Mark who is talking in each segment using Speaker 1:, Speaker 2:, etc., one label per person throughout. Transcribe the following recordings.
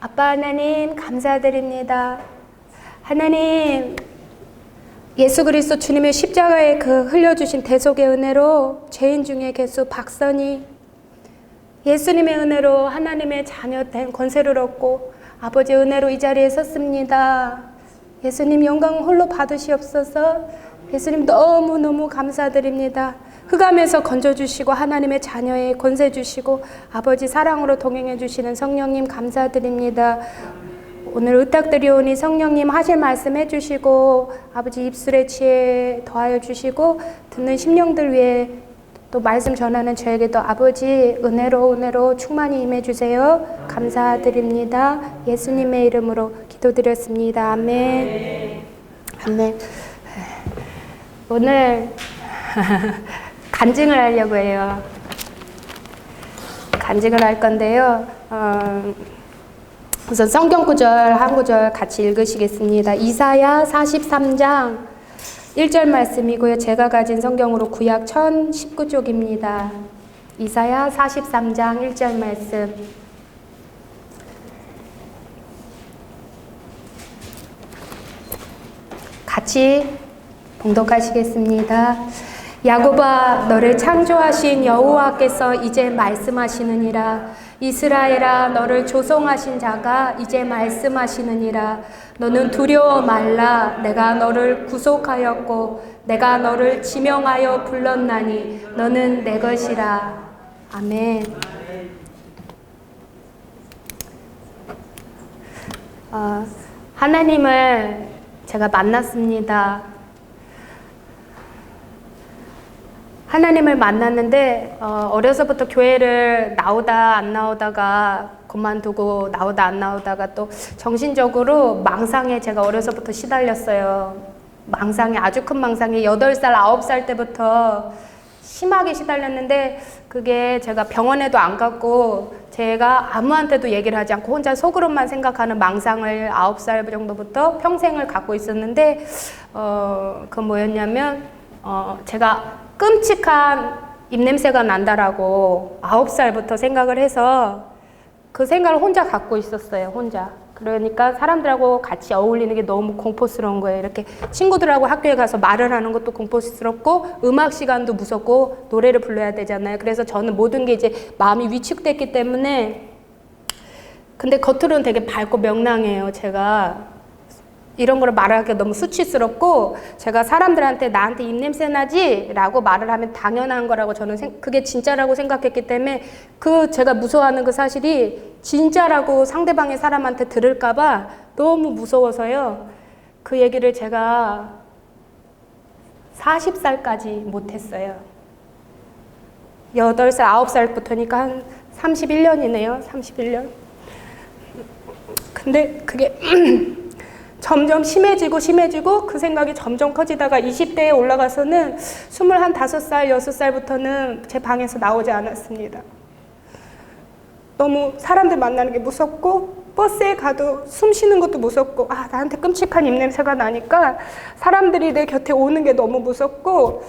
Speaker 1: 아빠 하나님 감사드립니다. 하나님, 예수 그리스도 주님의 십자가에 그 흘려주신 대속의 은혜로 죄인 중에 개수 박선희, 예수님의 은혜로 하나님의 자녀 된 권세를 얻고 아버지의 은혜로 이 자리에 섰습니다. 예수님 영광 홀로 받으시옵소서. 예수님 너무너무 감사드립니다. 흑암에서 건져주시고 하나님의 자녀의 권세 주시고 아버지 사랑으로 동행해 주시는 성령님 감사드립니다. 오늘 의탁드리오니 성령님 하실 말씀 해주시고 아버지 입술의 지혜 더하여 주시고 듣는 심령들 위해 또 말씀 전하는 저에게도 아버지 은혜로 충만히 임해 주세요. 감사드립니다. 예수님의 이름으로 기도드렸습니다. 아멘. 아멘. 오늘 간증을 하려고 해요. 간증을 할 건데요. 우선 성경 구절 한 구절 같이 읽으시겠습니다. 이사야 43장 1절 말씀이고요. 제가 가진 성경으로 구약 1019쪽입니다. 이사야 43장 1절 말씀. 같이 봉독하시겠습니다. 야곱아, 너를 창조하신 여호와께서 이제 말씀하시느니라. 이스라엘아, 너를 조성하신 자가 이제 말씀하시느니라. 너는 두려워 말라. 내가 너를 구속하였고 내가 너를 지명하여 불렀나니 너는 내 것이라. 아멘. 하나님을 제가 만났습니다. 하나님을 만났는데 어려서부터 교회를 나오다 안 나오다가 그만두고 나오다 안 나오다가 또 정신적으로 망상에 제가 어려서부터 시달렸어요. 망상에, 아주 큰 망상에 8살, 9살 때부터 심하게 시달렸는데 그게 제가 병원에도 안 갔고 제가 아무한테도 얘기를 하지 않고 혼자 속으로만 생각하는 망상을 9살 정도부터 평생을 갖고 있었는데 그건 뭐였냐면 제가 끔찍한 입냄새가 난다라고 9살부터 생각을 해서 그 생각을 혼자 갖고 있었어요. 혼자. 그러니까 사람들하고 같이 어울리는 게 너무 공포스러운 거예요. 이렇게 친구들하고 학교에 가서 말을 하는 것도 공포스럽고 음악 시간도 무섭고 노래를 불러야 되잖아요. 그래서 저는 모든 게 이제 마음이 위축됐기 때문에 근데 겉으로는 되게 밝고 명랑해요. 제가 이런 거를 말하기가 너무 수치스럽고 제가 사람들한테 나한테 입냄새 나지? 라고 말을 하면 당연한 거라고 저는 그게 진짜라고 생각했기 때문에 그 제가 무서워하는 그 사실이 진짜라고 상대방의 사람한테 들을까 봐 너무 무서워서요. 그 얘기를 제가 40살까지 못했어요. 8살, 9살부터니까 한 31년이네요. 31년. 근데 그게 점점 심해지고 그 생각이 점점 커지다가 20대에 올라가서는 25살, 6살부터는 제 방에서 나오지 않았습니다. 너무 사람들 만나는 게 무섭고 버스에 가도 숨 쉬는 것도 무섭고 나한테 끔찍한 입냄새가 나니까 사람들이 내 곁에 오는 게 너무 무섭고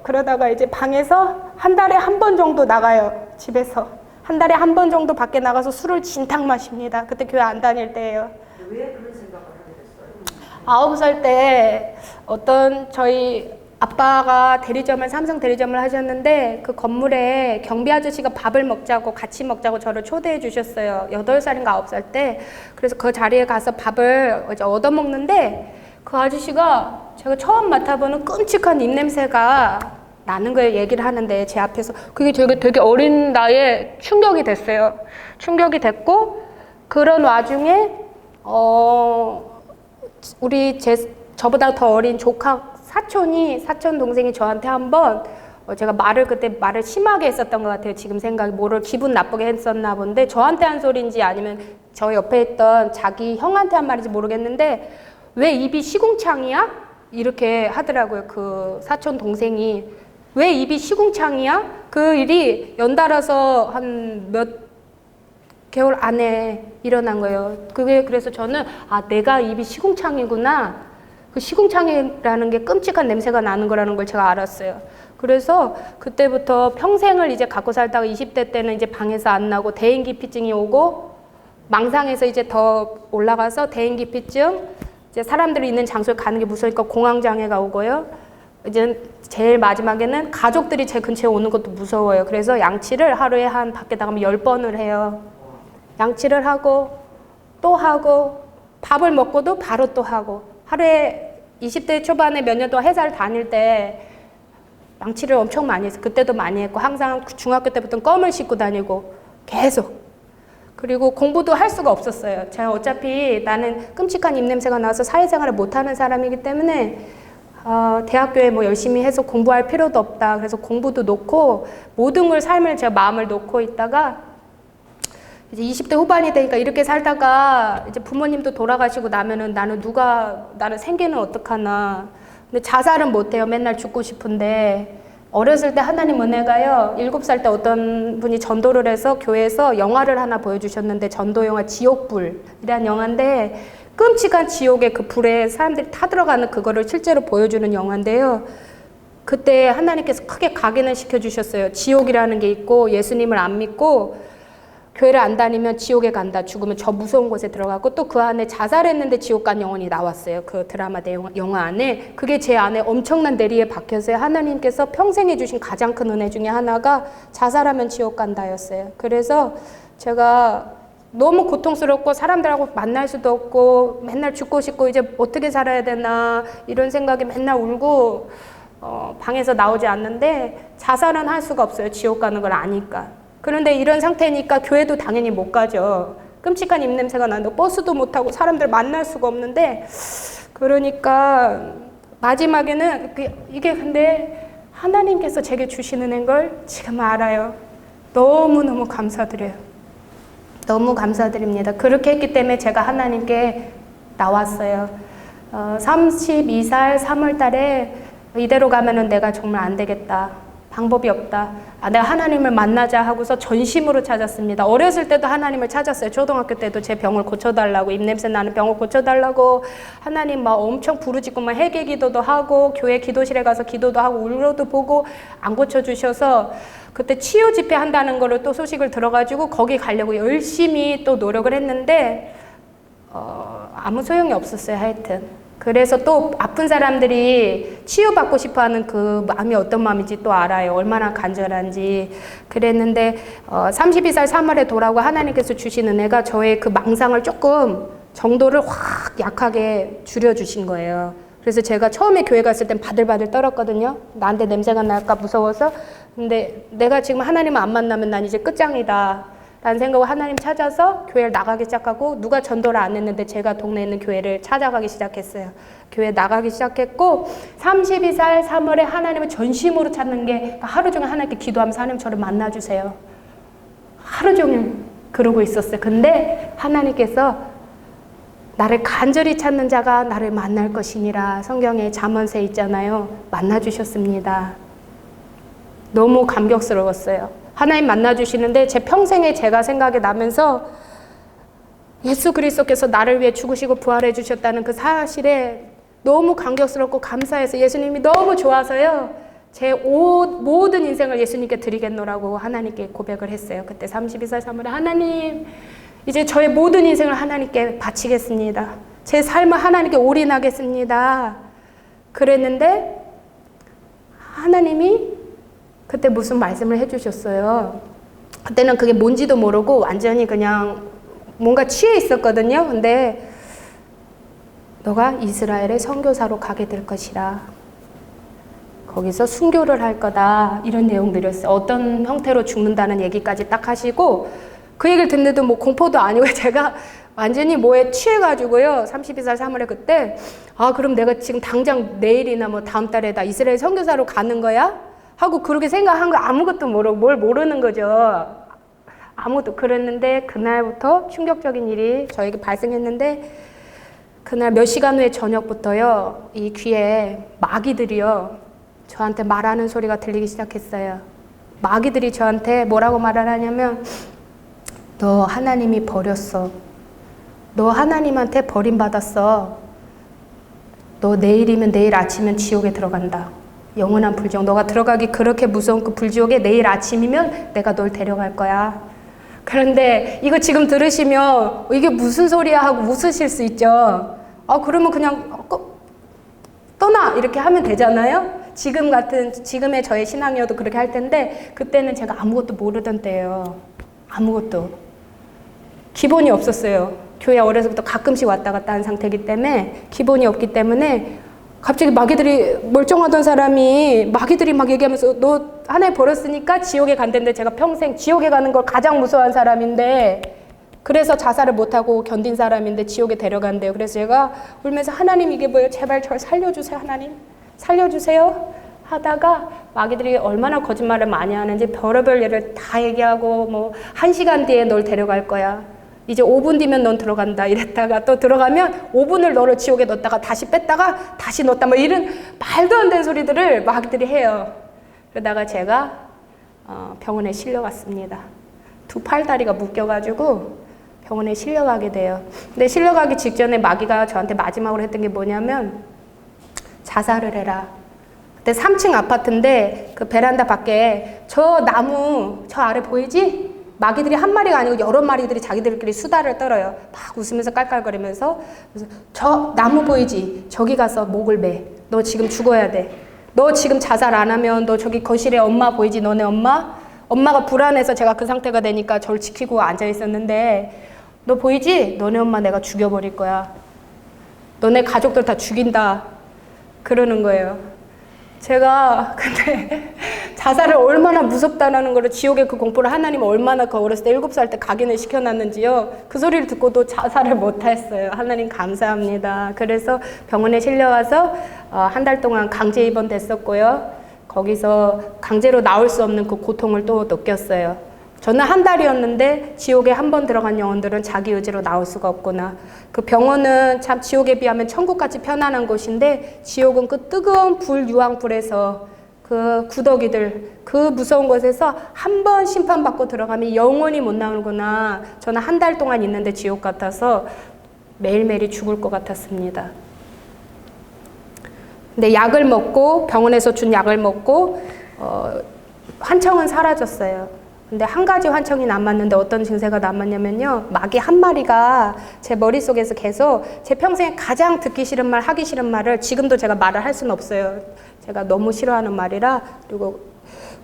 Speaker 1: 그러다가 이제 방에서 한 달에 한 번 정도 나가요. 집에서. 한 달에 한 번 정도 밖에 나가서 술을 진탕 마십니다. 그때 교회 안 다닐 때예요.
Speaker 2: 왜 그런 생각을 하게 됐어요?
Speaker 1: 9살 때 어떤 저희 아빠가 삼성 대리점을 하셨는데 그 건물에 경비 아저씨가 밥을 먹자고 같이 먹자고 저를 초대해 주셨어요. 8살인가 9살 때. 그래서 그 자리에 가서 밥을 얻어먹는데 그 아저씨가 제가 처음 맡아보는 끔찍한 입냄새가 나는 걸 얘기를 하는데 제 앞에서 그게 되게 어린 나이에 충격이 됐어요. 충격이 됐고 그런 와중에 저보다 더 어린 사촌 동생이 저한테 한번 제가 그때 말을 심하게 했었던 것 같아요. 지금 생각이 뭐를 기분 나쁘게 했었나 본데 저한테 한 소리인지 아니면 저 옆에 있던 자기 형한테 한 말인지 모르겠는데 왜 입이 시궁창이야? 이렇게 하더라고요. 그 사촌 동생이 왜 입이 시궁창이야? 그 일이 연달아서 한 몇 개월 안에 일어난 거예요. 그래서 저는 내가 입이 시궁창이구나. 그 시궁창이라는 게 끔찍한 냄새가 나는 거라는 걸 제가 알았어요. 그래서 그때부터 평생을 이제 갖고 살다가 20대 때는 이제 방에서 안 나고 대인기피증이 오고 망상에서 이제 더 올라가서 대인기피증, 이제 사람들이 있는 장소에 가는 게 무서우니까 공황장애가 오고요. 이제 제일 마지막에는 가족들이 제 근처에 오는 것도 무서워요. 그래서 양치를 하루에 한 밖에 나가면 10번을 해요. 양치를 하고 또 하고 밥을 먹고도 바로 또 하고 하루에 20대 초반에 몇 년 동안 회사를 다닐 때 양치를 엄청 많이 했어요. 그때도 많이 했고 항상 중학교 때부터 껌을 씻고 다니고 계속. 그리고 공부도 할 수가 없었어요. 제가 어차피 나는 끔찍한 입냄새가 나서 사회생활을 못하는 사람이기 때문에 대학교에 뭐 열심히 해서 공부할 필요도 없다. 그래서 공부도 놓고 모든 걸 삶을 제가 마음을 놓고 있다가 이제 20대 후반이 되니까 이렇게 살다가 이제 부모님도 돌아가시고 나면은 나는 생계는 어떡하나. 근데 자살은 못해요. 맨날 죽고 싶은데 어렸을 때 하나님 은혜가요. 7살 때 어떤 분이 전도를 해서 교회에서 영화를 하나 보여주셨는데 전도 영화 지옥불이라는 영화인데 끔찍한 지옥의 그 불에 사람들이 타들어가는 그거를 실제로 보여주는 영화인데요. 그때 하나님께서 크게 각인을 시켜주셨어요. 지옥이라는 게 있고 예수님을 안 믿고 교회를 안 다니면 지옥에 간다. 죽으면 저 무서운 곳에 들어가고 또 그 안에 자살했는데 지옥 간 영혼이 나왔어요. 그 드라마 내용, 영화 안에. 그게 제 안에 엄청난 내리에 박혀서요. 하나님께서 평생에 주신 가장 큰 은혜 중에 하나가 자살하면 지옥 간다였어요. 그래서 제가 너무 고통스럽고 사람들하고 만날 수도 없고 맨날 죽고 싶고 이제 어떻게 살아야 되나 이런 생각에 맨날 울고 방에서 나오지 않는데 자살은 할 수가 없어요. 지옥 가는 걸 아니까. 그런데 이런 상태니까 교회도 당연히 못 가죠. 끔찍한 입냄새가 나는데 버스도 못 타고 사람들 만날 수가 없는데 그러니까 마지막에는 이게 근데 하나님께서 제게 주시는 걸 지금 알아요. 너무너무 감사드려요. 너무 감사드립니다. 그렇게 했기 때문에 제가 하나님께 나왔어요. 32살 3월 달에 이대로 가면은 내가 정말 안 되겠다. 방법이 없다. 내가 하나님을 만나자 하고서 전심으로 찾았습니다. 어렸을 때도 하나님을 찾았어요. 초등학교 때도 제 병을 고쳐달라고, 입냄새 나는 병을 고쳐달라고 하나님 막 엄청 부르짖고 막 회개 기도도 하고 교회 기도실에 가서 기도도 하고 울려도 보고 안 고쳐주셔서 그때 치유 집회 한다는 거를 또 소식을 들어가지고 거기 가려고 열심히 또 노력을 했는데 아무 소용이 없었어요. 하여튼. 그래서 또 아픈 사람들이 치유받고 싶어하는 그 마음이 어떤 마음인지 또 알아요. 얼마나 간절한지. 그랬는데 32살 3월에 돌아오고 하나님께서 주신 은혜가 저의 그 망상을 조금 정도를 확 약하게 줄여주신 거예요. 그래서 제가 처음에 교회 갔을 땐 바들바들 떨었거든요. 나한테 냄새가 날까 무서워서. 근데 내가 지금 하나님을 안 만나면 난 이제 끝장이다 라는 생각으로 하나님 찾아서 교회를 나가기 시작하고 누가 전도를 안 했는데 제가 동네에 있는 교회를 찾아가기 시작했어요. 교회 나가기 시작했고 32살 3월에 하나님을 전심으로 찾는 게 하루 종일 하나님께 기도하면서 하나님 저를 만나주세요. 하루 종일 그러고 있었어요. 근데 하나님께서 나를 간절히 찾는 자가 나를 만날 것이니라 성경에 잠언서에 있잖아요. 만나주셨습니다. 너무 감격스러웠어요. 하나님 만나주시는데 제 평생에 제가 생각이 나면서 예수 그리스도께서 나를 위해 죽으시고 부활해 주셨다는 그 사실에 너무 감격스럽고 감사해서 예수님이 너무 좋아서요. 제 모든 인생을 예수님께 드리겠노라고 하나님께 고백을 했어요. 그때 32살 3월에 하나님 이제 저의 모든 인생을 하나님께 바치겠습니다. 제 삶을 하나님께 올인하겠습니다. 그랬는데 하나님이 그때 무슨 말씀을 해주셨어요. 그때는 그게 뭔지도 모르고 완전히 그냥 뭔가 취해 있었거든요. 근데 너가 이스라엘의 선교사로 가게 될 것이라. 거기서 순교를 할 거다. 이런 내용들이었어요. 어떤 형태로 죽는다는 얘기까지 딱 하시고 그 얘기를 듣는데도 뭐 공포도 아니고 제가 완전히 뭐에 취해가지고요. 32살 3월에 그때 그럼 내가 지금 당장 내일이나 뭐 다음 달에 나 이스라엘 선교사로 가는 거야? 하고 그렇게 생각한 거 아무것도 모르고 뭘 모르는 거죠. 아무것도. 그랬는데 그날부터 충격적인 일이 저에게 발생했는데 그날 몇 시간 후에 저녁부터요. 이 귀에 마귀들이요. 저한테 말하는 소리가 들리기 시작했어요. 마귀들이 저한테 뭐라고 말을 하냐면 너 하나님이 버렸어. 너 하나님한테 버림받았어. 너 내일이면 내일 아침이면 지옥에 들어간다. 영원한 불지옥. 너가 들어가기 그렇게 무서운 그 불지옥에 내일 아침이면 내가 널 데려갈 거야. 그런데 이거 지금 들으시면 이게 무슨 소리야 하고 웃으실 수 있죠. 그러면 그냥 떠나 이렇게 하면 되잖아요. 지금의 저의 신앙이어도 그렇게 할 텐데 그때는 제가 아무것도 모르던 때예요. 아무것도. 기본이 없었어요. 교회 어려서부터 가끔씩 왔다 갔다 한 상태이기 때문에 기본이 없기 때문에 갑자기 마귀들이 멀쩡하던 사람이 마귀들이 막 얘기하면서 너 하나님 버렸으니까 지옥에 간다는데 제가 평생 지옥에 가는 걸 가장 무서워한 사람인데 그래서 자살을 못하고 견딘 사람인데 지옥에 데려간대요. 그래서 제가 울면서 하나님 이게 뭐예요? 제발 저를 살려주세요. 하나님 살려주세요. 하다가 마귀들이 얼마나 거짓말을 많이 하는지 별의별 일을 다 얘기하고 뭐 1시간 뒤에 널 데려갈 거야. 이제 5분 뒤면 넌 들어간다 이랬다가 또 들어가면 5분을 너를 지옥에 넣었다가 다시 뺐다가 다시 넣었다 뭐 이런 말도 안 되는 소리들을 마귀들이 해요. 그러다가 제가 병원에 실려갔습니다. 두 팔다리가 묶여가지고 병원에 실려가게 돼요. 근데 실려가기 직전에 마귀가 저한테 마지막으로 했던 게 뭐냐면 자살을 해라. 그때 3층 아파트인데 그 베란다 밖에 저 나무 저 아래 보이지? 마귀들이 한 마리가 아니고 여러 마리들이 자기들끼리 수다를 떨어요. 막 웃으면서 깔깔거리면서. 그래서 저 나무 보이지? 저기 가서 목을 매. 너 지금 죽어야 돼. 너 지금 자살 안 하면 너 저기 거실에 엄마 보이지? 너네 엄마? 엄마가 불안해서 제가 그 상태가 되니까 저를 지키고 앉아 있었는데 너 보이지? 너네 엄마 내가 죽여버릴 거야. 너네 가족들 다 죽인다. 그러는 거예요. 제가 근데 자살을 얼마나 무섭다라는 거를 지옥의 그 공포를 하나님 얼마나 그 어렸을 때 7살 때 각인을 시켜놨는지요. 그 소리를 듣고도 자살을 못했어요. 하나님 감사합니다. 그래서 병원에 실려가서 한 달 동안 강제 입원됐었고요. 거기서 강제로 나올 수 없는 그 고통을 또 느꼈어요. 저는 한 달이었는데 지옥에 한 번 들어간 영혼들은 자기 의지로 나올 수가 없구나. 그 병원은 참 지옥에 비하면 천국같이 편안한 곳인데 지옥은 그 뜨거운 불 유황불에서 그 구더기들 그 무서운 곳에서 한 번 심판받고 들어가면 영원히 못 나오구나. 저는 한 달 동안 있는데 지옥 같아서 매일매일이 죽을 것 같았습니다. 근데 약을 먹고 병원에서 준 약을 먹고 환청은 사라졌어요. 근데 한 가지 환청이 남았는데 어떤 증세가 남았냐면요. 마귀 한 마리가 제 머릿속에서 계속 제 평생에 가장 듣기 싫은 말, 하기 싫은 말을 지금도 제가 말을 할 수는 없어요. 제가 너무 싫어하는 말이라. 그리고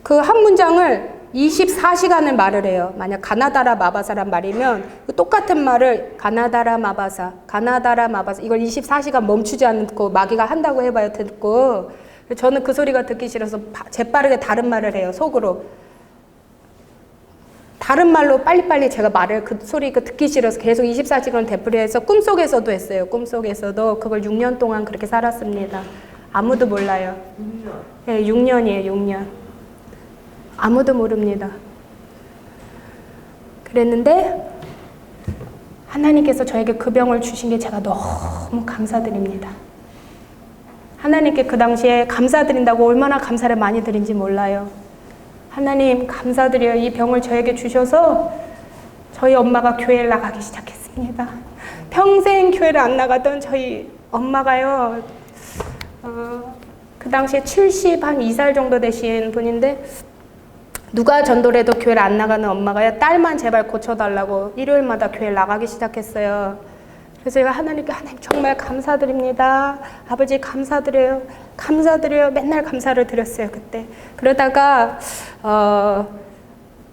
Speaker 1: 그 한 문장을 24시간을 말을 해요. 만약 가나다라 마바사란 말이면 그 똑같은 말을 가나다라 마바사 이걸 24시간 멈추지 않고 마귀가 한다고 해봐요. 듣고. 저는 그 소리가 듣기 싫어서 재빠르게 다른 말을 해요. 속으로. 다른 말로 빨리빨리 제가 말을 그 소리 듣기 싫어서 계속 24시간 되풀이해서 꿈속에서도 했어요. 꿈속에서도 그걸 6년 동안 그렇게 살았습니다. 아무도 몰라요. 6년? 네, 6년이에요. 6년. 아무도 모릅니다. 그랬는데 하나님께서 저에게 그 병을 주신 게 제가 너무 감사드립니다. 하나님께 그 당시에 감사드린다고 얼마나 감사를 많이 드린지 몰라요. 하나님 감사드려요. 이 병을 저에게 주셔서 저희 엄마가 교회를 나가기 시작했습니다. 평생 교회를 안 나가던 저희 엄마가요. 그 당시에 72살 정도 되신 분인데 누가 전도를 해도 교회를 안 나가는 엄마가요. 딸만 제발 고쳐달라고 일요일마다 교회를 나가기 시작했어요. 그래서 제가 하나님께 하나님 정말 감사드립니다. 아버지 감사드려요. 감사드려요. 맨날 감사를 드렸어요. 그때. 그러다가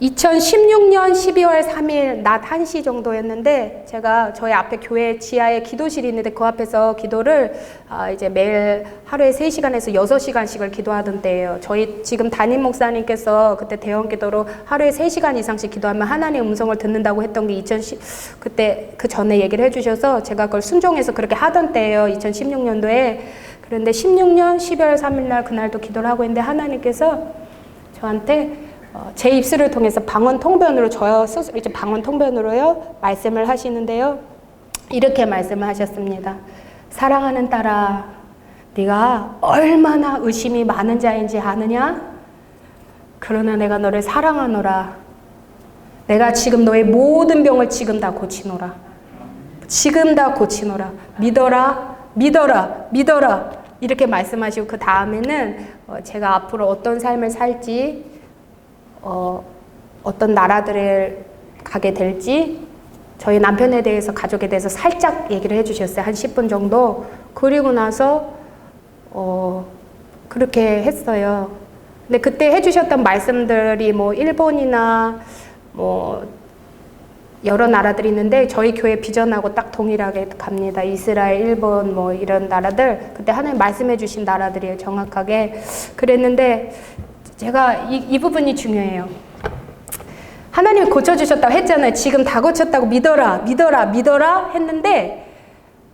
Speaker 1: 2016년 12월 3일 낮 1시 정도였는데 제가 저희 앞에 교회 지하에 기도실이 있는데 그 앞에서 기도를 이제 매일 하루에 3시간에서 6시간씩을 기도하던 때예요. 저희 지금 담임 목사님께서 그때 대형 기도로 하루에 3시간 이상씩 기도하면 하나님의 음성을 듣는다고 했던 게 그때 그 전에 얘기를 해주셔서 제가 그걸 순종해서 그렇게 하던 때예요. 2016년도에. 그런데 16년 12월 3일 날 그날도 기도를 하고 있는데 하나님께서 저한테 제 입술을 통해서 방언 통변으로 저요 스스로 이제 방언 통변으로요 말씀을 하시는데요. 이렇게 말씀을 하셨습니다. 사랑하는 딸아, 네가 얼마나 의심이 많은 자인지 아느냐? 그러나 내가 너를 사랑하노라. 내가 지금 너의 모든 병을 지금 다 고치노라. 지금 다 고치노라. 믿어라, 믿어라, 믿어라. 이렇게 말씀하시고 그 다음에는 제가 앞으로 어떤 삶을 살지 어떤 나라들을 가게 될지 저희 남편에 대해서 가족에 대해서 살짝 얘기를 해주셨어요. 한 10분 정도. 그리고 나서 그렇게 했어요. 근데 그때 해주셨던 말씀들이 뭐 일본이나 뭐 여러 나라들이 있는데 저희 교회 비전하고 딱 동일하게 갑니다. 이스라엘, 일본 뭐 이런 나라들 그때 하나님 말씀해 주신 나라들이에요. 정확하게. 그랬는데 제가 이 부분이 중요해요. 하나님이 고쳐주셨다고 했잖아요. 지금 다 고쳤다고 믿어라 했는데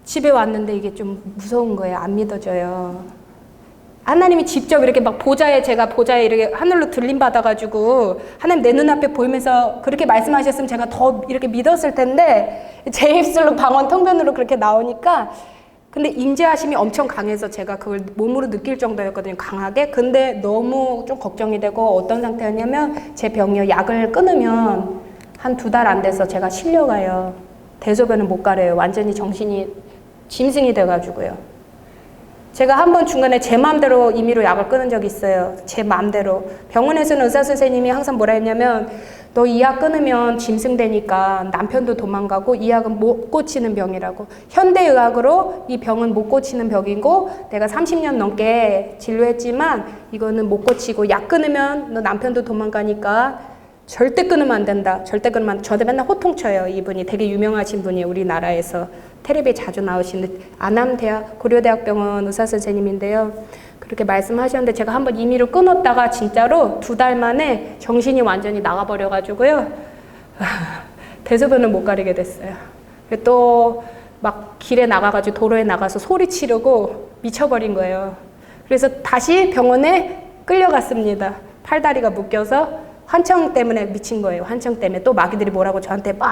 Speaker 1: 집에 왔는데 이게 좀 무서운 거예요. 안 믿어져요. 하나님이 직접 이렇게 막 제가 보좌에 이렇게 하늘로 들림 받아가지고 하나님 내 눈앞에 보이면서 그렇게 말씀하셨으면 제가 더 이렇게 믿었을 텐데 제 입술로 방언 통변으로 그렇게 나오니까 근데 임재하심이 엄청 강해서 제가 그걸 몸으로 느낄 정도였거든요. 강하게. 근데 너무 좀 걱정이 되고 어떤 상태였냐면 제 병이요. 약을 끊으면 한 2달 안 돼서 제가 실려가요. 대소변을 못 가려요. 완전히 정신이 짐승이 돼가지고요. 제가 한번 중간에 제 마음대로 임의로 약을 끊은 적이 있어요. 제 마음대로. 병원에서는 의사 선생님이 항상 뭐라 했냐면 너 이 약 끊으면 짐승 되니까 남편도 도망가고 이 약은 못 고치는 병이라고. 현대의학으로 이 병은 못 고치는 병이고 내가 30년 넘게 진료했지만 이거는 못 고치고 약 끊으면 너 남편도 도망가니까 절대 끊으면 안 된다. 절대 끊으면 안 된다. 저한테 맨날 호통쳐요. 이분이 되게 유명하신 분이에요. 우리나라에서. 텔레비에 자주 나오시는 안암대학 고려대학병원 의사 선생님인데요. 그렇게 말씀하셨는데 제가 한번 임의로 끊었다가 진짜로 2달 만에 정신이 완전히 나가버려가지고요. 대소변을 못 가리게 됐어요. 또 막 길에 나가가지고 도로에 나가서 소리 치르고 미쳐버린 거예요. 그래서 다시 병원에 끌려갔습니다. 팔다리가 묶여서 환청 때문에 미친 거예요. 환청 때문에 또 마귀들이 뭐라고 저한테 막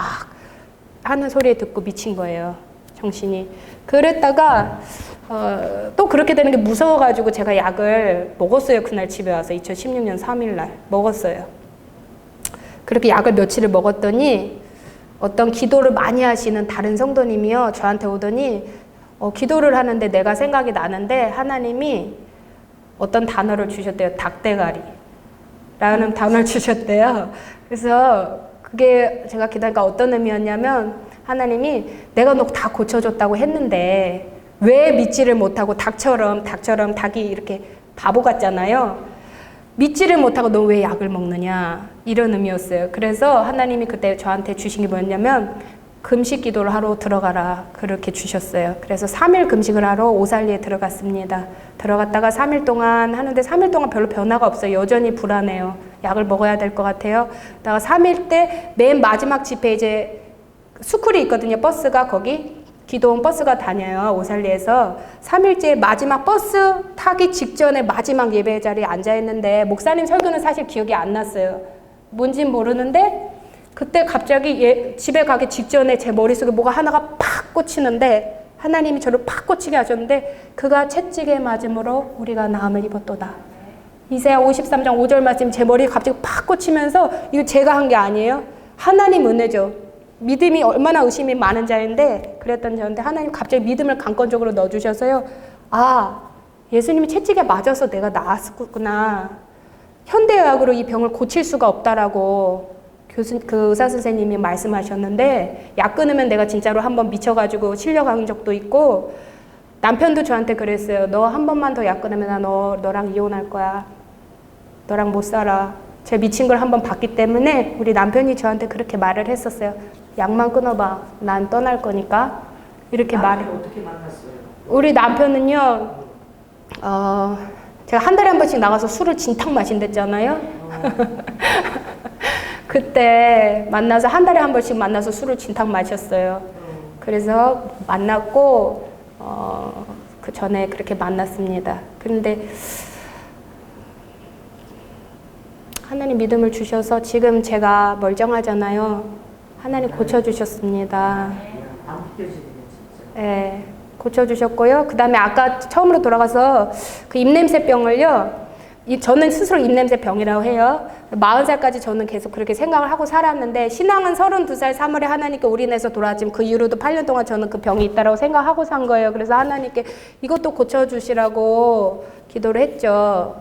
Speaker 1: 하는 소리 듣고 미친 거예요. 정신이. 그랬다가 또 그렇게 되는 게 무서워가지고 제가 약을 먹었어요. 그날 집에 와서 2016년 3일날 먹었어요. 그렇게 약을 며칠을 먹었더니 어떤 기도를 많이 하시는 다른 성도님이요. 저한테 오더니 기도를 하는데 내가 생각이 나는데 하나님이 어떤 단어를 주셨대요. 닭대가리 라는 단어를 주셨대요. 그래서 그게 제가 기도하니까 어떤 의미였냐면 하나님이 내가 너 다 고쳐줬다고 했는데 왜 믿지를 못하고 닭처럼 닭이 이렇게 바보 같잖아요. 믿지를 못하고 너 왜 약을 먹느냐 이런 의미였어요. 그래서 하나님이 그때 저한테 주신 게 뭐였냐면 금식 기도를 하러 들어가라 그렇게 주셨어요. 그래서 3일 금식을 하러 오살리에 들어갔습니다. 들어갔다가 3일 동안 하는데 3일 동안 별로 변화가 없어요. 여전히 불안해요. 약을 먹어야 될 것 같아요. 그러다가 3일 때 맨 마지막 집회 이제 스쿨이 있거든요. 버스가 거기 기도원 버스가 다녀요. 오살리에서 3일째 마지막 버스 타기 직전에 마지막 예배 자리에 앉아있는데 목사님 설교는 사실 기억이 안 났어요. 뭔진 모르는데 그때 갑자기 집에 가기 직전에 제 머릿속에 뭐가 하나가 팍 꽂히는데 하나님이 저를 팍 꽂히게 하셨는데 그가 채찍에 맞음으로 우리가 나음을 입었도다. 이사야 53장 5절 말씀 제 머리에 갑자기 팍 꽂히면서 이거 제가 한 게 아니에요. 하나님 은혜죠. 믿음이 얼마나 의심이 많은 자인데 그랬던 저인데 하나님 갑자기 믿음을 강권적으로 넣어주셔서요. 아, 예수님이 채찍에 맞아서 내가 나았구나. 현대의학으로 이 병을 고칠 수가 없다라고 그 의사 선생님이 말씀하셨는데 약 끊으면 내가 진짜로 한번 미쳐가지고 실려간 적도 있고 남편도 저한테 그랬어요. 너 한 번만 더 약 끊으면 나 너랑 이혼할 거야. 너랑 못 살아. 제 미친 걸 한번 봤기 때문에 우리 남편이 저한테 그렇게 말을 했었어요. 약만 끊어봐. 난 떠날 거니까. 이렇게 말을.
Speaker 2: 어떻게 만났어요?
Speaker 1: 우리 남편은요. 제가 한 달에 한 번씩 나가서 술을 진탕 마신댔잖아요. 그때 만나서 한 달에 한 번씩 만나서 술을 진탕 마셨어요. 그래서 만났고 그 전에 그렇게 만났습니다. 그런데 하나님 믿음을 주셔서 지금 제가 멀쩡하잖아요. 하나님 고쳐주셨습니다.
Speaker 2: 안 믿겨지네 진짜.
Speaker 1: 네, 고쳐주셨고요. 그 다음에 아까 처음으로 돌아가서 그 입냄새병을요. 저는 스스로 입냄새 병이라고 해요. 40살까지 저는 계속 그렇게 생각을 하고 살았는데 신앙은 32살 3월에 하나님께 올인해서 돌아왔지만 그 이후로도 8년 동안 저는 그 병이 있다고 생각하고 산 거예요. 그래서 하나님께 이것도 고쳐주시라고 기도를 했죠.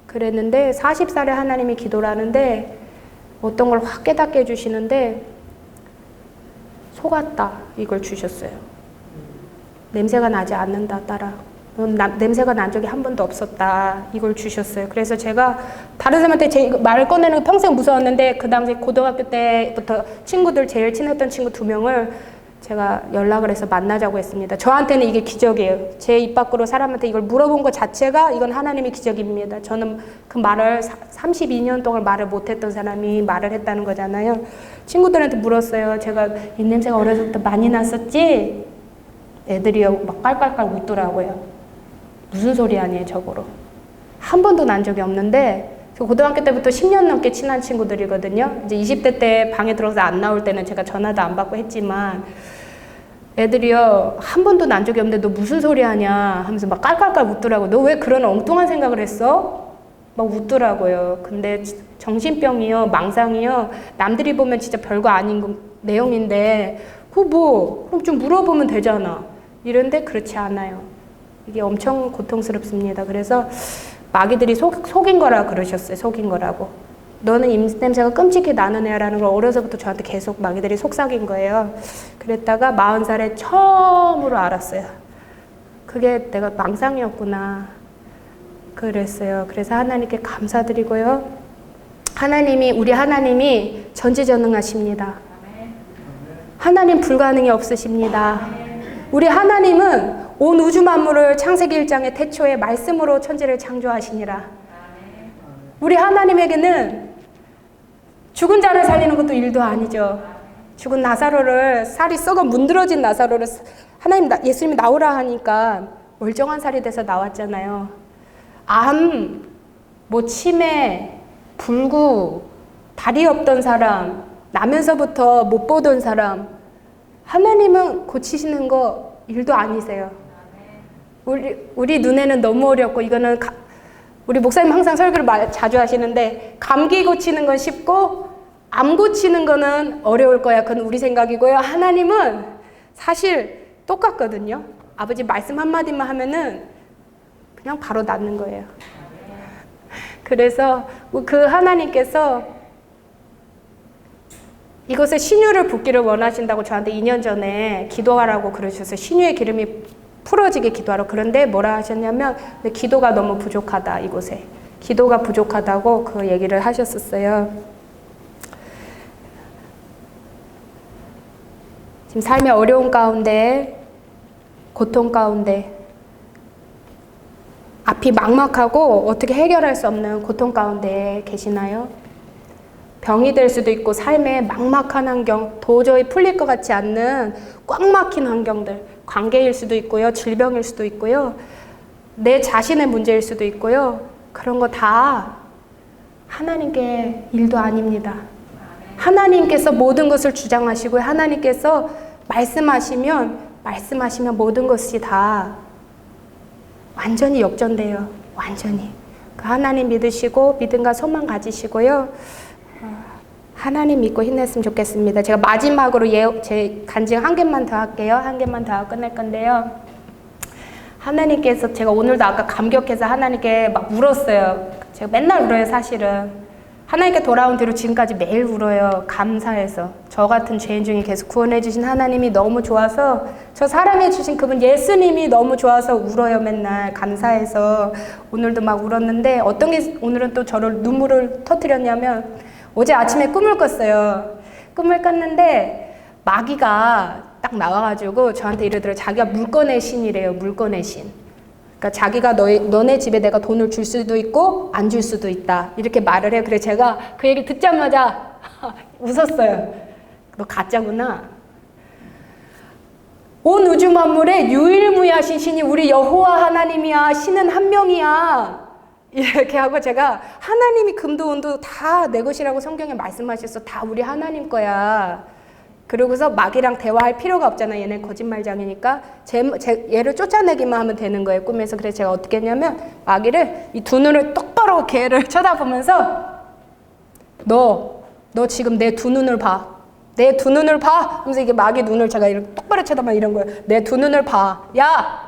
Speaker 1: 그랬는데 40살에 하나님이 기도를 하는데 어떤 걸 확 깨닫게 해주시는데 속았다 이걸 주셨어요. 냄새가 나지 않는다 딸아. 넌 냄새가 난 적이 한 번도 없었다 이걸 주셨어요. 그래서 제가 다른 사람한테 제 말을 꺼내는 게 평생 무서웠는데 그 당시 고등학교 때부터 친구들 제일 친했던 친구 2명을 제가 연락을 해서 만나자고 했습니다. 저한테는 이게 기적이에요. 제 입 밖으로 사람한테 이걸 물어본 것 자체가 이건 하나님의 기적입니다. 저는 그 말을 32년 동안 말을 못했던 사람이 말을 했다는 거잖아요. 친구들한테 물었어요. 제가 이 냄새가 어렸을 때 많이 났었지? 애들이요 막 깔깔깔 웃더라고요. 무슨 소리 아니에요 저거로. 한 번도 난 적이 없는데 고등학교 때부터 10년 넘게 친한 친구들이거든요. 이제 20대 때 방에 들어가서 안 나올 때는 제가 전화도 안 받고 했지만 애들이요 한 번도 난 적이 없는데 너 무슨 소리 하냐 하면서 막 깔깔깔 웃더라고요. 너 왜 그런 엉뚱한 생각을 했어? 막 웃더라고요. 근데 정신병이요 망상이요 남들이 보면 진짜 별거 아닌 내용인데 그거 뭐 그럼 좀 물어보면 되잖아 이런데 그렇지 않아요. 이게 엄청 고통스럽습니다. 그래서 마귀들이 속인 거라 그러셨어요. 속인 거라고. 너는 입냄새가 끔찍히 나는 애라는 걸 어려서부터 저한테 계속 마귀들이 속삭인 거예요. 그랬다가 40살에 처음으로 알았어요. 그게 내가 망상이었구나. 그랬어요. 그래서 하나님께 감사드리고요. 우리 하나님이 전지전능하십니다. 하나님 불가능이 없으십니다. 우리 하나님은 온 우주 만물을 창세기 1장의 태초에 말씀으로 천지를 창조하시니라. 우리 하나님에게는 죽은 자를 살리는 것도 일도 아니죠. 죽은 나사로를 살이 썩어 문드러진 나사로를 예수님이 나오라 하니까 멀쩡한 살이 돼서 나왔잖아요. 암, 치매, 불구, 다리 없던 사람, 나면서부터 못 보던 사람 하나님은 고치시는 거 일도 아니세요. 우리 눈에는 너무 어렵고 이거는 우리 목사님 항상 설교를 자주 하시는데 감기 고치는 건 쉽고 암 고치는 거는 어려울 거야. 그건 우리 생각이고요. 하나님은 사실 똑같거든요. 아버지 말씀 한마디만 하면은 그냥 바로 낫는 거예요. 그래서 그 하나님께서 이것에 신유를 붓기를 원하신다고 저한테 2년 전에 기도하라고 그러셨어요. 신유의 기름이 풀어지게 기도하라고. 그런데 뭐라 하셨냐면 기도가 너무 부족하다. 이곳에 기도가 부족하다고 그 얘기를 하셨었어요. 지금 삶의 어려운 가운데 고통 가운데 앞이 막막하고 어떻게 해결할 수 없는 고통 가운데 계시나요? 병이 될 수도 있고 삶의 막막한 환경, 도저히 풀릴 것 같지 않는 꽉 막힌 환경들, 관계일 수도 있고요, 질병일 수도 있고요, 내 자신의 문제일 수도 있고요. 그런 거 다 하나님께 일도 아닙니다. 하나님께서 모든 것을 주장하시고 하나님께서 말씀하시면 모든 것이 다 완전히 역전돼요. 완전히. 그 하나님 믿으시고 믿음과 소망 가지시고요. 하나님 믿고 힘냈으면 좋겠습니다. 제가 마지막으로 제 간증 한 개만 더 할게요. 한 개만 더 하고 끝낼 건데요. 하나님께서 제가 오늘도 아까 감격해서 하나님께 막 울었어요. 제가 맨날 울어요, 사실은. 하나님께 돌아온 뒤로 지금까지 매일 울어요. 감사해서. 저 같은 죄인 중에 계속 구원해 주신 하나님이 너무 좋아서, 저 사랑해 주신 그분 예수님이 너무 좋아서 울어요, 맨날. 감사해서. 오늘도 막 울었는데 어떤 게 오늘은 또 저를 눈물을 터뜨렸냐면 어제 아침에 꿈을 꿨어요. 꿈을 꿨는데 마귀가 딱 나와가지고 저한테 이러더라고요. 자기가 물건의 신이래요. 물건의 신. 그러니까 자기가 너네 집에 내가 돈을 줄 수도 있고 안 줄 수도 있다. 이렇게 말을 해요. 그래서 제가 그 얘기 듣자마자 웃었어요. 너 가짜구나. 온 우주 만물에 유일무이하신 신이 우리 여호와 하나님이야. 신은 한 명이야. 이렇게 하고 제가 하나님이 금도 은도 다 내 것이라고 성경에 말씀하셔서 다 우리 하나님 거야. 그러고서 마귀랑 대화할 필요가 없잖아. 얘네 거짓말장이니까 얘를 쫓아내기만 하면 되는 거예요. 꿈에서. 그래서 제가 어떻게 했냐면 마귀를 이 두 눈을 똑바로 걔를 쳐다보면서 너 지금 내 두 눈을 봐. 내 두 눈을 봐. 하면서 이게 마귀 눈을 제가 이렇게 똑바로 쳐다봐 이런 거예요. 내 두 눈을 봐. 야!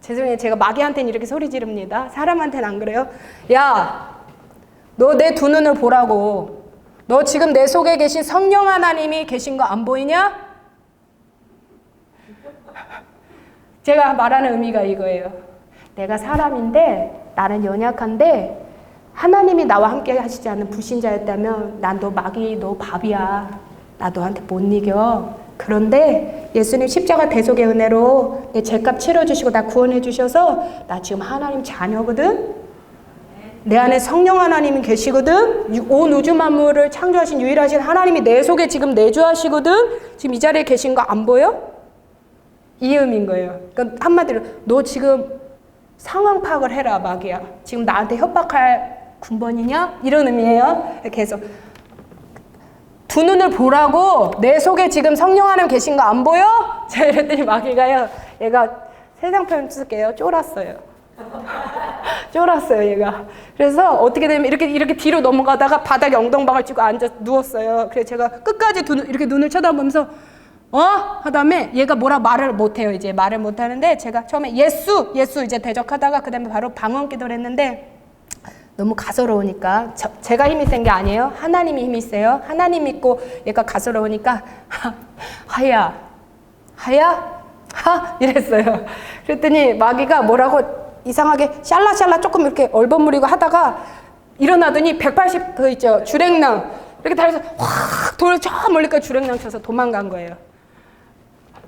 Speaker 1: 죄송해요. 제가 마귀한테는 이렇게 소리 지릅니다. 사람한테는 안 그래요. 야! 너 내 두 눈을 보라고. 너 지금 내 속에 계신 성령 하나님이 계신 거 안 보이냐? 제가 말하는 의미가 이거예요. 내가 사람인데 나는 연약한데 하나님이 나와 함께 하시지 않는 불신자였다면 난 너 마귀 너 밥이야. 나 너한테 못 이겨. 그런데 예수님 십자가 대속의 은혜로 내 죄값 치러주시고 나 구원해 주셔서 나 지금 하나님 자녀거든. 내 안에 성령 하나님이 계시거든. 온 우주 만물을 창조하신 유일하신 하나님이 내 속에 지금 내주하시거든. 지금 이 자리에 계신 거 안 보여? 이 의미인 거예요. 그러니까 한마디로 너 지금 상황 파악을 해라 마귀야. 지금 나한테 협박할 군번이냐? 이런 의미예요. 이렇게 해서 두 눈을 보라고. 내 속에 지금 성령 하나님 계신 거 안 보여? 제가 이랬더니 마귀가요. 얘가 세상 표현 쓸게요. 쫄았어요. 쫄았어요 얘가. 그래서 어떻게 되면 이렇게 뒤로 넘어가다가 바닥에 엉덩방을 쥐고 앉아 누웠어요. 그래서 제가 끝까지 이렇게 눈을 쳐다보면서 하다음에 얘가 뭐라 말을 못해요. 이제 말을 못하는데 제가 처음에 예수 이제 대적하다가 그 다음에 바로 방언 기도를 했는데 너무 가소로우니까 제가 힘이 센 게 아니에요. 하나님이 힘이 세요. 하나님 믿고 얘가 가소로우니까 하야 이랬어요. 그랬더니 마귀가 뭐라고 이상하게 샬라샬라 조금 이렇게 얼버무리고 하다가 일어나더니 180 그 있죠 주랭랑 이렇게 달려서 확 돌을 저 멀리까지 주랭랑 쳐서 도망간 거예요.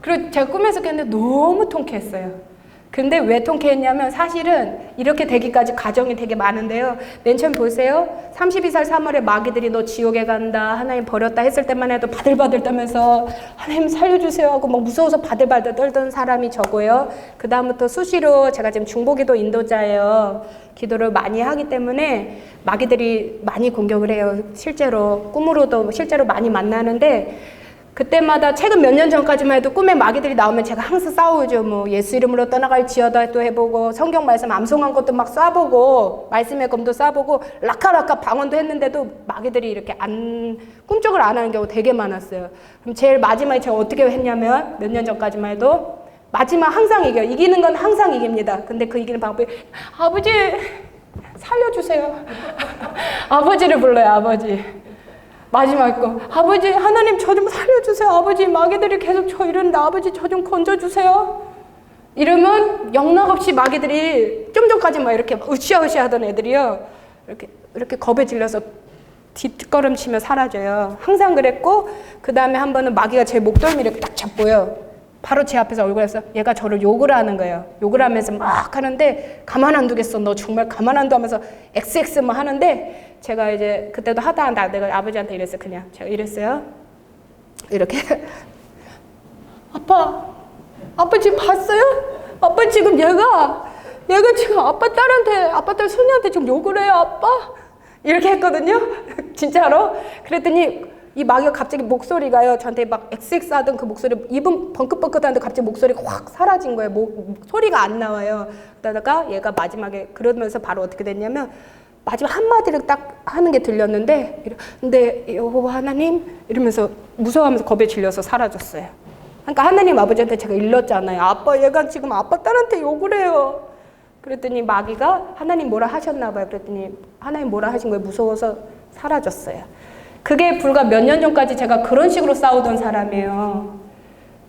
Speaker 1: 그리고 제가 꿈에서 깼는데 너무 통쾌했어요. 근데 왜 통쾌했냐면 사실은 이렇게 되기까지 과정이 되게 많은데요. 맨 처음 보세요. 32살 3월에 마귀들이 너 지옥에 간다, 하나님 버렸다 했을 때만 해도 바들바들 떨면서 하나님 살려주세요 하고 막 무서워서 바들바들 떨던 사람이 저고요. 그 다음부터 수시로 제가 지금 중보기도 인도자예요. 기도를 많이 하기 때문에 마귀들이 많이 공격을 해요. 실제로 꿈으로도 실제로 많이 만나는데 그때마다 최근 몇 년 전까지만 해도 꿈에 마귀들이 나오면 제가 항상 싸우죠. 뭐 예수 이름으로 떠나갈지어다 또 해보고 성경 말씀 암송한 것도 막 쏴보고 말씀의 검도 쏴보고 라카라카 방언도 했는데도 마귀들이 이렇게 꿈쩍을 안 하는 경우 되게 많았어요. 그럼 제일 마지막에 제가 어떻게 했냐면 몇 년 전까지만 해도 마지막 항상 이겨요. 이기는 건 항상 이깁니다. 근데 그 이기는 방법이 아버지 살려주세요. 아버지를 불러요. 아버지. 마지막 거 아버지 하나님 저 좀 살려주세요. 아버지 마귀들이 계속 저 이러는데 아버지 저 좀 건져주세요. 이러면 영락없이 마귀들이 좀 전까지 막 이렇게 으쌰으쌰 하던 애들이요 이렇게 겁에 질려서 뒷걸음치며 사라져요. 항상 그랬고 그 다음에 한 번은 마귀가 제 목덜미를 딱 잡고요 바로 제 앞에서 얼굴에서 얘가 저를 욕을 하는 거예요. 욕을 하면서 막 하는데 가만 안 두겠어. 너 정말 가만 안 둬 하면서 XX만 하는데 제가 이제 그때도 하다 내가 아버지한테 이랬어요. 그냥 제가 이랬어요. 이렇게 아빠 지금 봤어요? 아빠 지금 얘가 지금 아빠 딸 손녀한테 지금 욕을 해요. 아빠 이렇게 했거든요. 진짜로. 그랬더니 이 마귀가 갑자기 목소리가요 저한테 막 XX 하던 그 목소리 입은 벙긋벙긋하는데 갑자기 목소리가 확 사라진 거예요. 소리가 안 나와요. 그러다가 얘가 마지막에 그러면서 바로 어떻게 됐냐면 마지막 한마디를 딱 하는 게 들렸는데 근데 여호와 하나님 이러면서 무서워하면서 겁에 질려서 사라졌어요. 그러니까 하나님 아버지한테 제가 일렀잖아요. 아빠 얘가 지금 아빠 딸한테 욕을 해요. 그랬더니 마귀가 하나님 뭐라 하셨나 봐요. 그랬더니 하나님 뭐라 하신 거예요. 무서워서 사라졌어요. 그게 불과 몇 년 전까지 제가 그런 식으로 싸우던 사람이에요.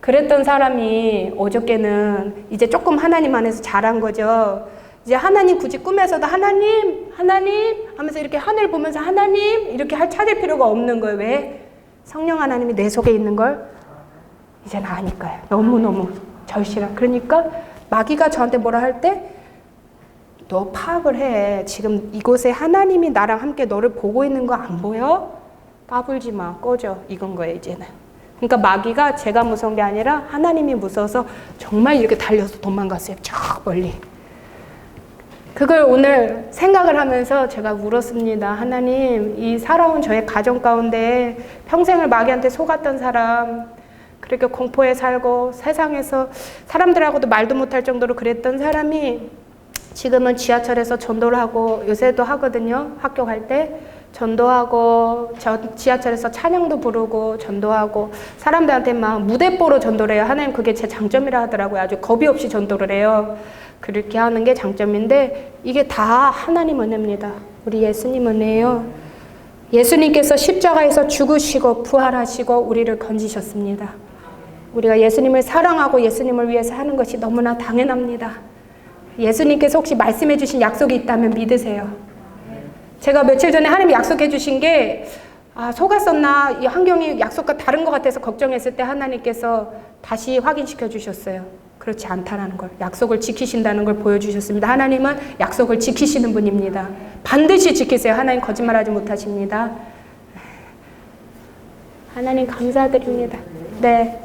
Speaker 1: 그랬던 사람이 어저께는 이제 조금 하나님 안에서 자란 거죠. 이제 하나님 굳이 꿈에서도 하나님 하면서 이렇게 하늘 보면서 하나님 이렇게 찾을 필요가 없는 거예요. 왜? 성령 하나님이 내 속에 있는 걸 이제 아니까요. 너무너무 절실한. 그러니까 마귀가 저한테 뭐라 할 때 너 파악을 해. 지금 이곳에 하나님이 나랑 함께 너를 보고 있는 거 안 보여? 까불지 마. 꺼져. 이건 거예요 이제는. 그러니까 마귀가 제가 무서운 게 아니라 하나님이 무서워서 정말 이렇게 달려서 도망갔어요. 저 멀리. 그걸 오늘 생각을 하면서 제가 울었습니다. 하나님, 이 살아온 저의 가정 가운데 평생을 마귀한테 속았던 사람, 그렇게 공포에 살고 세상에서 사람들하고도 말도 못할 정도로 그랬던 사람이 지금은 지하철에서 전도를 하고 요새도 하거든요. 학교 갈 때 전도하고 지하철에서 찬양도 부르고 전도하고 사람들한테 막 무대뽀로 전도를 해요. 하나님 그게 제 장점이라 하더라고요. 아주 겁이 없이 전도를 해요. 그렇게 하는 게 장점인데 이게 다 하나님 은혜입니다. 우리 예수님 은혜예요. 예수님께서 십자가에서 죽으시고 부활하시고 우리를 건지셨습니다. 우리가 예수님을 사랑하고 예수님을 위해서 하는 것이 너무나 당연합니다. 예수님께서 혹시 말씀해 주신 약속이 있다면 믿으세요. 제가 며칠 전에 하나님이 약속해 주신 게 속았었나 이 환경이 약속과 다른 것 같아서 걱정했을 때 하나님께서 다시 확인시켜 주셨어요. 그렇지 않다라는 걸, 약속을 지키신다는 걸 보여주셨습니다. 하나님은 약속을 지키시는 분입니다. 반드시 지키세요. 하나님 거짓말하지 못하십니다. 하나님 감사드립니다. 네.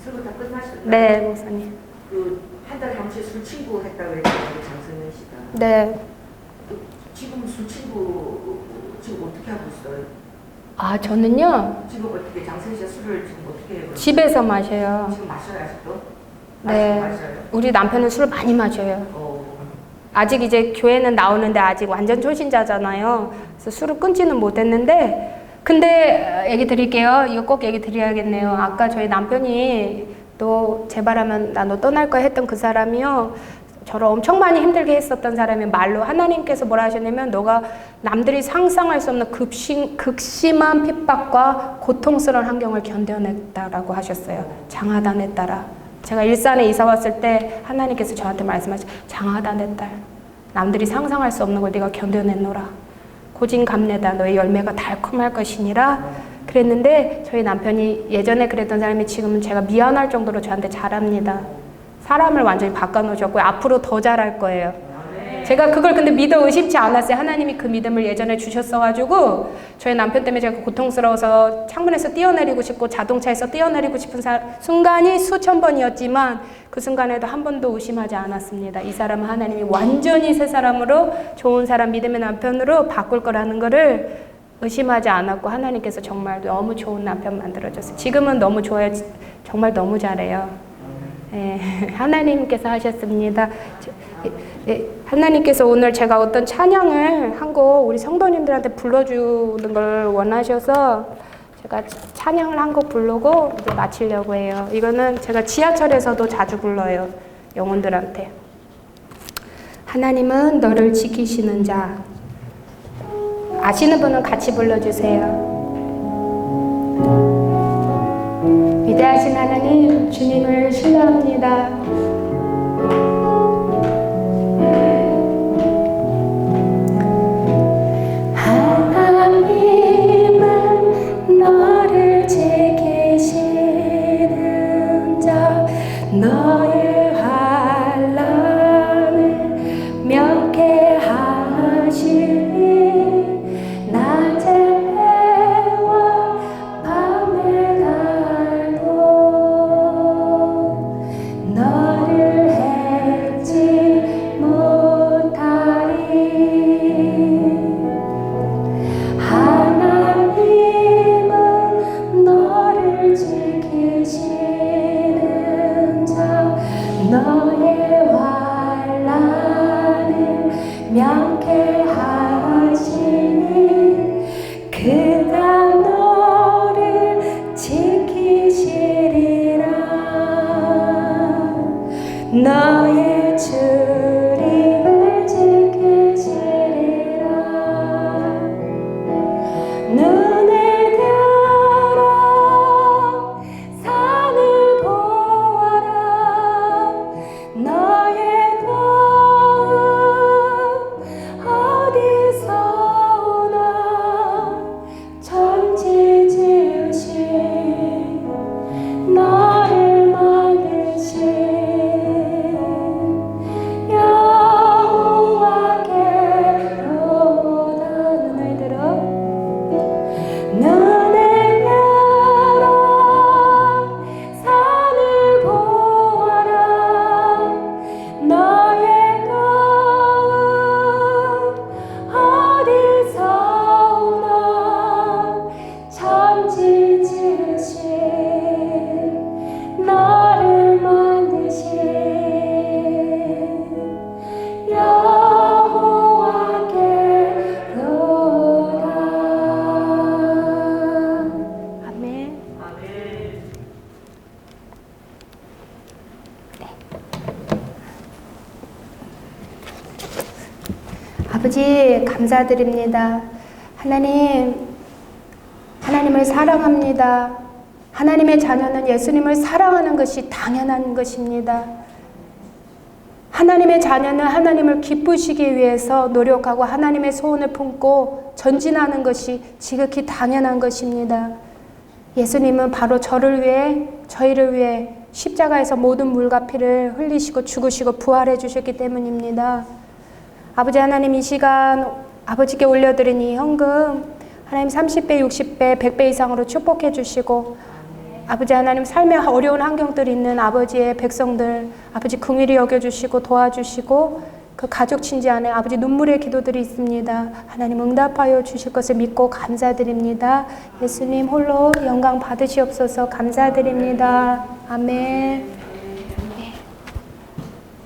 Speaker 2: 설교 다 끝나셨나요?
Speaker 1: 네, 목사님.
Speaker 2: 한 달에 한 번씩 술 친구 했다고 했잖아요, 장선현 씨가.
Speaker 1: 네.
Speaker 2: 지금 술 친구 지금 어떻게 하고 있어요?
Speaker 1: 저는요.
Speaker 2: 지금 어떻게 장선현 씨가 술을 지금 어떻게 해요?
Speaker 1: 집에서 마셔요.
Speaker 2: 지금 마셔요 아직도?
Speaker 1: 네.
Speaker 2: 마셔요?
Speaker 1: 우리 남편은 술을 많이 마셔요. 아직 이제 교회는 나오는데 아직 완전 초신자잖아요. 그래서 술을 끊지는 못했는데, 근데 얘기 드릴게요. 이거 꼭 얘기 드려야겠네요. 아까 저희 남편이 너 제발하면 나 너 떠날 거야 했던 그 사람이요. 저를 엄청 많이 힘들게 했었던 사람이 말로 하나님께서 뭐라 하셨냐면 너가 남들이 상상할 수 없는 극심한 핍박과 고통스러운 환경을 견뎌냈다라고 하셨어요. 장하단의 딸아. 제가 일산에 이사 왔을 때 하나님께서 저한테 말씀하셨어요. 장하단의 딸. 남들이 상상할 수 없는 걸 네가 견뎌냈노라. 고진감래다. 너의 열매가 달콤할 것이니라. 그랬는데 저희 남편이 예전에 그랬던 사람이 지금은 제가 미안할 정도로 저한테 잘합니다. 사람을 완전히 바꿔놓으셨고요. 앞으로 더 잘할 거예요. 제가 그걸 근데 믿어 의심치 않았어요. 하나님이 그 믿음을 예전에 주셨어가지고 저희 남편 때문에 제가 고통스러워서 창문에서 뛰어내리고 싶고 자동차에서 뛰어내리고 싶은 순간이 수천 번이었지만 그 순간에도 한 번도 의심하지 않았습니다. 이 사람은 하나님이 완전히 새 사람으로 좋은 사람 믿음의 남편으로 바꿀 거라는 거를 의심하지 않았고 하나님께서 정말 너무 좋은 남편 만들어줬어요. 지금은 너무 좋아요. 정말 너무 잘해요. 예, 하나님께서 하셨습니다. 하나님께서 오늘 제가 어떤 찬양을 한 곡 우리 성도님들한테 불러주는 걸 원하셔서 제가 찬양을 한 곡 부르고 이제 마치려고 해요. 이거는 제가 지하철에서도 자주 불러요. 영혼들한테. 하나님은 너를 지키시는 자. 아시는 분은 같이 불러주세요. 위대하신 하나님, 주님을 신뢰합니다. 하나님은 너를 지키시는 자, 너의 환난을 명쾌하시니 낮에와 밤에 날도 너를 해치 못하리. 하나님은 너를 지키시는 자, 너의 환난을 명쾌 하시니 그가 너를 지키시리라. 너의 출입을 지키시리라. 눈에 들어 산을 보아라. 너의 도움 어디서 오나. 천지 지으신 너를 만드신 여호와께로다. 눈을 들어 눈을 열어 산을 보아라. 너의 도움 어디서 오나. 천지 지으신 너를 만드신 여호와께로다. 아멘. 아버지 감사드립니다. 하나님을 사랑합니다. 하나님의 자녀는 예수님을 사랑하는 것이 당연한 것입니다. 하나님의 자녀는 하나님을 기쁘시기 위해서 노력하고 하나님의 소원을 품고 전진하는 것이 지극히 당연한 것입니다. 예수님은 바로 저를 위해, 저희를 위해 십자가에서 모든 물과 피를 흘리시고 죽으시고 부활해 주셨기 때문입니다. 아버지 하나님, 이 시간 아버지께 올려드린 이 헌금 하나님 30배, 60배, 100배 이상으로 축복해 주시고, 아버지 하나님, 삶의 어려운 환경들이 있는 아버지의 백성들 아버지 긍휼히 여겨주시고 도와주시고, 그 가족 친지 안에 아버지 눈물의 기도들이 있습니다. 하나님 응답하여 주실 것을 믿고 감사드립니다. 예수님 홀로 영광 받으시옵소서. 감사드립니다. 아멘.